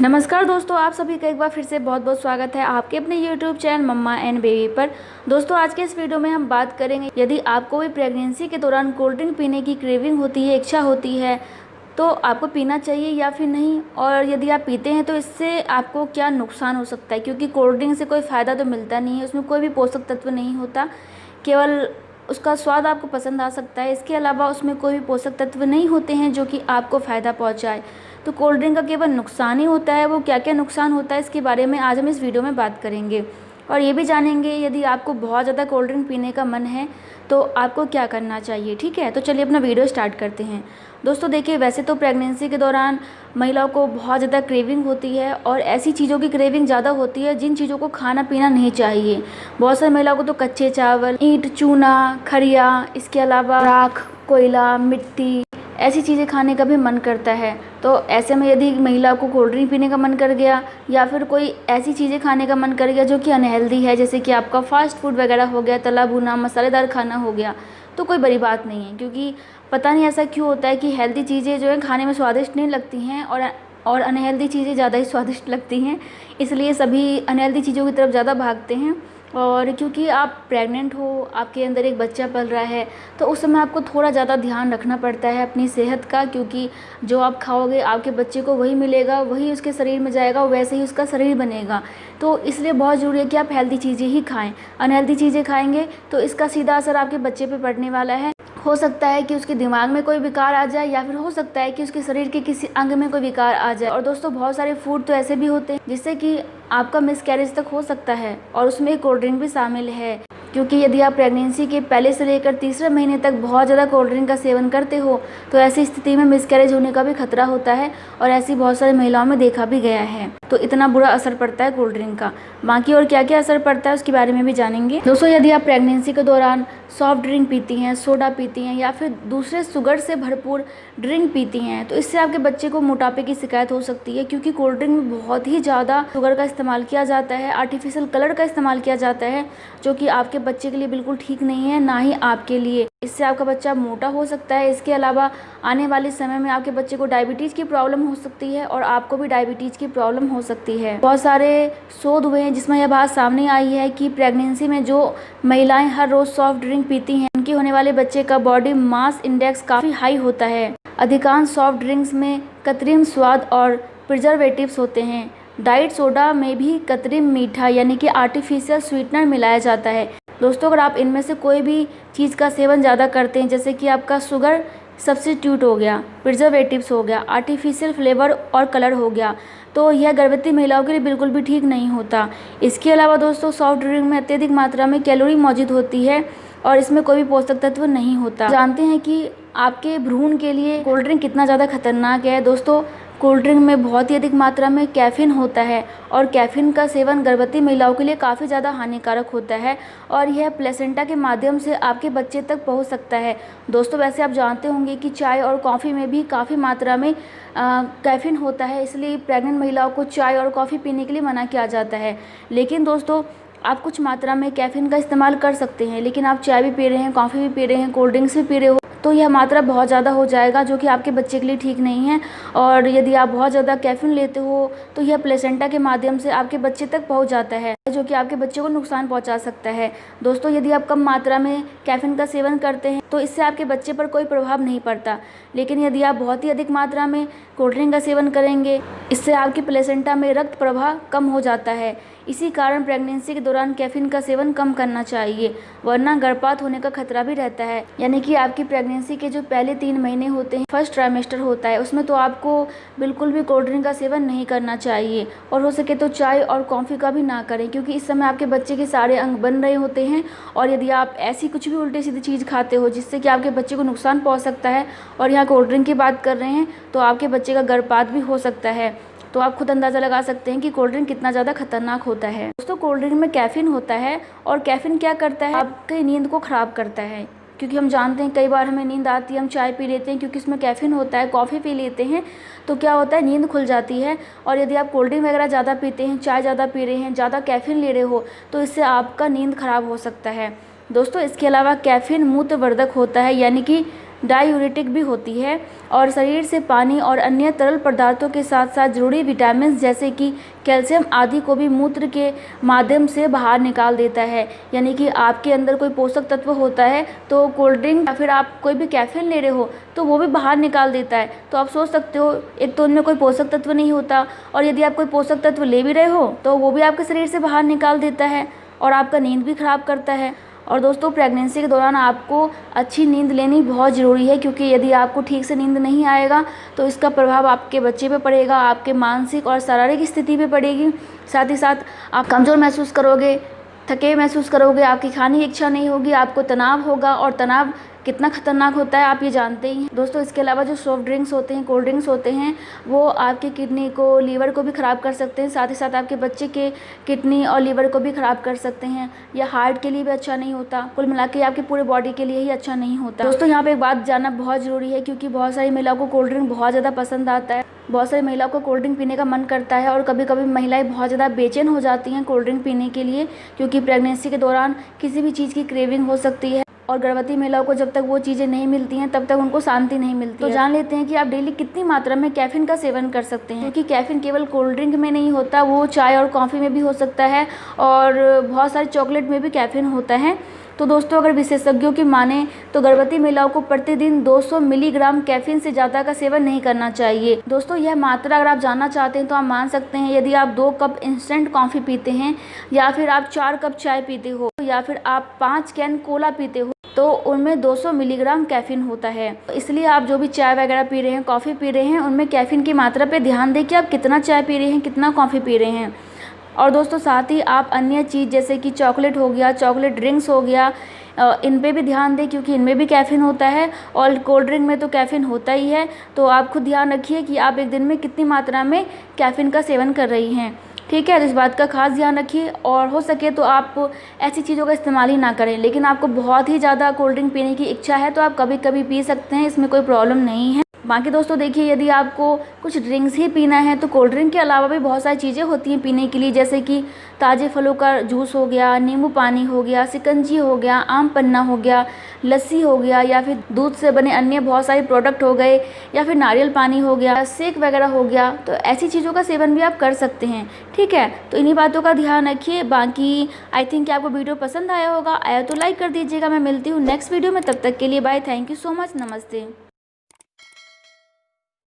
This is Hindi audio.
नमस्कार दोस्तों, आप सभी का एक बार फिर से बहुत बहुत स्वागत है आपके अपने YouTube channel mamma and baby पर। दोस्तों, आज के इस वीडियो में हम बात करेंगे, यदि आपको भी प्रेगनेंसी के दौरान कोल्ड ड्रिंक पीने की क्रेविंग होती है, इच्छा होती है, तो आपको पीना चाहिए या फिर नहीं, और यदि आप पीते हैं तो इससे आपको क्या नुकसान हो सकता है। क्योंकि कोल्ड ड्रिंक से कोई फ़ायदा तो मिलता नहीं है, उसमें कोई भी पोषक तत्व नहीं होता, केवल उसका स्वाद आपको पसंद आ सकता है। इसके अलावा उसमें कोई भी पोषक तत्व नहीं होते हैं जो कि आपको फ़ायदा पहुंचाए। तो कोल्ड ड्रिंक का केवल नुकसान ही होता है। वो क्या क्या नुकसान होता है इसके बारे में आज हम इस वीडियो में बात करेंगे, और ये भी जानेंगे यदि आपको बहुत ज़्यादा कोल्ड ड्रिंक पीने का मन है तो आपको क्या करना चाहिए। ठीक है, तो चलिए अपना वीडियो स्टार्ट करते हैं। दोस्तों देखिए, वैसे तो प्रेगनेंसी के दौरान महिलाओं को बहुत ज़्यादा क्रेविंग होती है, और ऐसी चीज़ों की क्रेविंग ज़्यादा होती है जिन चीज़ों को खाना पीना नहीं चाहिए। बहुत सारी महिलाओं को तो कच्चे चावल, ईंट, चूना, खरिया, इसके अलावा राख, कोयला, मिट्टी, ऐसी चीज़ें खाने का भी मन करता है। तो ऐसे में यदि महिला को कोल्ड ड्रिंक पीने का मन कर गया या फिर कोई ऐसी चीज़ें खाने का मन कर गया जो कि अनहेल्दी है, जैसे कि आपका फास्ट फूड वगैरह हो गया, तला भुना मसालेदार खाना हो गया, तो कोई बड़ी बात नहीं है। क्योंकि पता नहीं ऐसा क्यों होता है कि हेल्दी चीज़ें जो है खाने में स्वादिष्ट नहीं लगती हैं, और अनहेल्दी चीज़ें ज़्यादा ही स्वादिष्ट लगती हैं, इसलिए सभी अनहेल्दी चीज़ों की तरफ ज़्यादा भागते हैं। और क्योंकि आप प्रेग्नेंट हो, आपके अंदर एक बच्चा पल रहा है, तो उस समय आपको थोड़ा ज़्यादा ध्यान रखना पड़ता है अपनी सेहत का। क्योंकि जो आप खाओगे आपके बच्चे को वही मिलेगा, वही उसके शरीर में जाएगा, वैसे ही उसका शरीर बनेगा। तो इसलिए बहुत ज़रूरी है कि आप हेल्दी चीज़ें ही खाएं। अनहेल्दी चीज़ें खाएंगे तो इसका सीधा असर आपके बच्चे पे पड़ने वाला है। हो सकता है कि उसके दिमाग में कोई विकार आ जाए, या फिर हो सकता है कि उसके शरीर के किसी अंग में कोई विकार आ जाए। और दोस्तों, बहुत सारे फूड तो ऐसे भी होते हैं जिससे कि आपका मिसकैरेज तक हो सकता है, और उसमें कोल्ड ड्रिंक भी शामिल है। क्योंकि यदि आप प्रेगनेंसी के पहले से लेकर तीसरे महीने तक बहुत ज़्यादा कोल्ड ड्रिंक का सेवन करते हो तो ऐसी स्थिति में मिसकैरेज होने का भी खतरा होता है, और ऐसी बहुत सारी महिलाओं में देखा भी गया है। तो इतना बुरा असर पड़ता है कोल्ड ड्रिंक का। बाकी और क्या क्या असर पड़ता है उसके बारे में भी जानेंगे। दोस्तों, यदि आप प्रेगनेंसी के दौरान सॉफ्ट ड्रिंक पीती हैं, सोडा पीती हैं, या फिर दूसरे शुगर से भरपूर ड्रिंक पीती हैं, तो इससे आपके बच्चे को मोटापे की शिकायत हो सकती है। क्योंकि कोल्ड ड्रिंक में बहुत ही ज़्यादा शुगर का इस्तेमाल किया जाता है, आर्टिफिशियल कलर का इस्तेमाल किया जाता है, जो कि आपके बच्चे के लिए बिल्कुल ठीक नहीं है, ना ही आपके लिए। इससे आपका बच्चा मोटा हो सकता है। इसके अलावा आने वाले समय में आपके बच्चे को डायबिटीज़ की प्रॉब्लम हो सकती है, और आपको भी डायबिटीज़ की प्रॉब्लम हो सकती है। बहुत सारे शोध हुए हैं जिसमें यह बात सामने आई है कि प्रेगनेंसी में जो महिलाएं हर रोज़ सॉफ्ट ड्रिंक पीती हैं, उनके होने वाले बच्चे का बॉडी मास इंडेक्स काफ़ी हाई होता है। अधिकांश सॉफ्ट ड्रिंक्स में कृत्रिम स्वाद और प्रिजर्वेटिव्स होते हैं। डाइट सोडा में भी कृत्रिम मीठा यानी कि आर्टिफिशियल स्वीटनर मिलाया जाता है। दोस्तों, अगर आप इनमें से कोई भी चीज़ का सेवन ज़्यादा करते हैं, जैसे कि आपका शुगर सब्स्टिट्यूट हो गया, प्रिजर्वेटिव्स हो गया, आर्टिफिशियल फ्लेवर और कलर हो गया, तो यह गर्भवती महिलाओं के लिए बिल्कुल भी ठीक नहीं होता। इसके अलावा दोस्तों, सॉफ्ट ड्रिंक में अत्यधिक मात्रा में कैलोरी मौजूद होती है, और इसमें कोई भी पोषक तत्व नहीं होता। जानते हैं कि आपके भ्रूण के लिए कोल्ड ड्रिंक कितना ज़्यादा खतरनाक है। दोस्तों, कोल्ड ड्रिंक में बहुत ही अधिक मात्रा में कैफ़ीन होता है, और कैफ़ीन का सेवन गर्भवती महिलाओं के लिए काफ़ी ज़्यादा हानिकारक होता है, और यह प्लेसेंटा के माध्यम से आपके बच्चे तक पहुंच सकता है। दोस्तों, वैसे आप जानते होंगे कि चाय और कॉफ़ी में भी काफ़ी मात्रा में कैफ़ीन होता है, इसलिए प्रेग्नेंट महिलाओं को चाय और कॉफ़ी पीने के लिए मना किया जाता है। लेकिन दोस्तों, आप कुछ मात्रा में कैफ़ीन का इस्तेमाल कर सकते हैं, लेकिन आप चाय भी पी रहे हैं, कॉफ़ी भी पी रहे हैं, कोल्ड ड्रिंक्स भी पी रहे हो, तो यह मात्रा बहुत ज़्यादा हो जाएगा, जो कि आपके बच्चे के लिए ठीक नहीं है। और यदि आप बहुत ज़्यादा कैफ़ीन लेते हो तो यह प्लेसेंटा के माध्यम से आपके बच्चे तक पहुंच जाता है, जो कि आपके बच्चे को नुकसान पहुंचा सकता है। दोस्तों, यदि आप कम मात्रा में कैफ़ीन का सेवन करते हैं तो इससे आपके बच्चे पर कोई प्रभाव नहीं पड़ता। लेकिन यदि आप बहुत ही अधिक मात्रा में कोल्ड ड्रिंक का सेवन करेंगे, इससे आपकी प्लेसेंटा में रक्त प्रवाह कम हो जाता है। इसी कारण प्रेगनेंसी के दौरान कैफ़ीन का सेवन कम करना चाहिए, वरना गर्भपात होने का खतरा भी रहता है। यानी कि आपकी प्रेगनेंसी के जो पहले 3 महीने होते हैं, फर्स्ट ट्राइमेस्टर होता है, उसमें तो आपको बिल्कुल भी कोल्ड ड्रिंक का सेवन नहीं करना चाहिए, और हो सके तो चाय और कॉफ़ी का भी ना करें, क्योंकि इस समय आपके बच्चे के सारे अंग बन रहे होते हैं। और यदि आप ऐसी कुछ भी उल्टी सीधी चीज़ खाते हो जिससे कि आपके बच्चे को नुकसान पहुँच सकता है, और यहाँ कोल्ड ड्रिंक की बात कर रहे हैं, तो आपके बच्चे का गर्भपात भी हो सकता है। तो आप खुद अंदाज़ा लगा सकते हैं कि कोल्ड ड्रिंक कितना ज़्यादा खतरनाक होता है। दोस्तों, कोल्ड ड्रिंक में कैफ़ीन होता है, और कैफ़ीन क्या करता है, आपकी नींद को ख़राब करता है। क्योंकि हम जानते हैं कई बार हमें नींद आती है, हम चाय पी लेते हैं क्योंकि इसमें कैफ़ीन होता है, कॉफ़ी पी लेते हैं, तो क्या होता है, नींद खुल जाती है। और यदि आप कोल्ड ड्रिंक वगैरह ज़्यादा पीते हैं, चाय ज़्यादा पी रहे हैं, ज़्यादा कैफ़ीन ले रहे हो, तो इससे आपका नींद ख़राब हो सकता है। दोस्तों, इसके अलावा कैफ़ीन मूत्रवर्धक होता है, यानी कि डायूरेटिक भी होती है और शरीर से पानी और अन्य तरल पदार्थों के साथ साथ जरूरी विटामिन जैसे कि कैल्शियम आदि को भी मूत्र के माध्यम से बाहर निकाल देता है। यानी कि आपके अंदर कोई पोषक तत्व होता है तो कोल्ड ड्रिंक या फिर आप कोई भी कैफीन ले रहे हो तो वो भी बाहर निकाल देता है। तो आप सोच सकते हो, एक तो उनमें कोई पोषक तत्व नहीं होता और यदि आप कोई पोषक तत्व ले भी रहे हो तो वो भी आपके शरीर से बाहर निकाल देता है और आपका नींद भी खराब करता है। और दोस्तों, प्रेगनेंसी के दौरान आपको अच्छी नींद लेनी बहुत ज़रूरी है, क्योंकि यदि आपको ठीक से नींद नहीं आएगा तो इसका प्रभाव आपके बच्चे पे पड़ेगा, आपके मानसिक और शारीरिक स्थिति पे पड़ेगी। साथ ही साथ आप कमज़ोर महसूस करोगे, थके महसूस करोगे, आपकी खाने की इच्छा नहीं होगी, आपको तनाव होगा और तनाव कितना खतरनाक होता है आप ये जानते ही हैं। दोस्तों, इसके अलावा जो सॉफ्ट ड्रिंक्स होते हैं, कोल्ड ड्रिंक्स होते हैं, वो आपके किडनी को, लीवर को भी ख़राब कर सकते हैं। साथ ही साथ आपके बच्चे के किडनी और लीवर को भी ख़राब कर सकते हैं। या हार्ट के लिए भी अच्छा नहीं होता। कुल मिला के आपकी पूरे बॉडी के लिए ही अच्छा नहीं होता। दोस्तों, यहाँ पे एक बात जानना बहुत ज़रूरी है, क्योंकि बहुत सारी महिलाओं को कोल्ड ड्रिंक बहुत ज़्यादा पसंद आता है। बहुत सारी महिलाओं को कोल्ड ड्रिंक पीने का मन करता है और कभी कभी महिलाएं बहुत ज़्यादा बेचैन हो जाती हैं कोल्ड ड्रिंक पीने के लिए, क्योंकि प्रेगनेंसी के दौरान किसी भी चीज़ की क्रेविंग हो सकती है और गर्भवती महिलाओं को जब तक वो चीज़ें नहीं मिलती हैं तब तक उनको शांति नहीं मिलती। तो जान लेते हैं कि आप डेली कितनी मात्रा में कैफीन का सेवन कर सकते हैं, क्योंकि कैफीन केवल कोल्ड ड्रिंक में नहीं होता, वो चाय और कॉफ़ी में भी हो सकता है और बहुत सारे चॉकलेट में भी कैफीन होता है। तो दोस्तों, अगर विशेषज्ञों की माने तो गर्भवती महिलाओं को प्रतिदिन 200 मिलीग्राम कैफीन से ज़्यादा का सेवन नहीं करना चाहिए। दोस्तों, यह मात्रा अगर आप जानना चाहते हैं तो आप मान सकते हैं, यदि आप 2 कप इंस्टेंट कॉफ़ी पीते हैं या फिर आप 4 कप चाय पीते हो या फिर आप 5 कैन कोला पीते हो तो उनमें 200 मिलीग्राम कैफीन होता है। इसलिए आप जो भी चाय वगैरह पी रहे हैं, कॉफ़ी पी रहे हैं, उनमें कैफीन की मात्रा पे ध्यान दें कि आप कितना चाय पी रहे हैं, कितना कॉफ़ी पी रहे हैं। और दोस्तों, साथ ही आप अन्य चीज़ जैसे कि चॉकलेट हो गया, चॉकलेट ड्रिंक्स हो गया, इन पे भी ध्यान दें, क्योंकि इनमें भी कैफीन होता है और कोल्ड ड्रिंक में तो कैफीन होता ही है। तो आप खुद ध्यान रखिए कि आप एक दिन में कितनी मात्रा में कैफीन का सेवन कर रही हैं। ठीक है, तो इस बात का खास ध्यान रखिए और हो सके तो आप ऐसी चीज़ों का इस्तेमाल ही ना करें। लेकिन आपको बहुत ही ज़्यादा कोल्ड ड्रिंक पीने की इच्छा है तो आप कभी कभी पी सकते हैं, इसमें कोई प्रॉब्लम नहीं है। बाकी दोस्तों देखिए, यदि आपको कुछ ड्रिंक्स ही पीना है तो कोल्ड ड्रिंक के अलावा भी बहुत सारी चीज़ें होती हैं पीने के लिए, जैसे कि ताज़े फलों का जूस हो गया, नींबू पानी हो गया, शिकंजी हो गया, आम पन्ना हो गया, लस्सी हो गया, या फिर दूध से बने अन्य बहुत सारे प्रोडक्ट हो गए, या फिर नारियल पानी हो गया, शेक वगैरह हो गया। तो ऐसी चीज़ों का सेवन भी आप कर सकते हैं। ठीक है, तो इन्हीं बातों का ध्यान रखिए। बाकी आई थिंक कि आपको वीडियो पसंद आया होगा, आया तो लाइक कर दीजिएगा। मैं मिलती हूँ नेक्स्ट वीडियो में, तब तक के लिए bye, thank you so much, नमस्ते।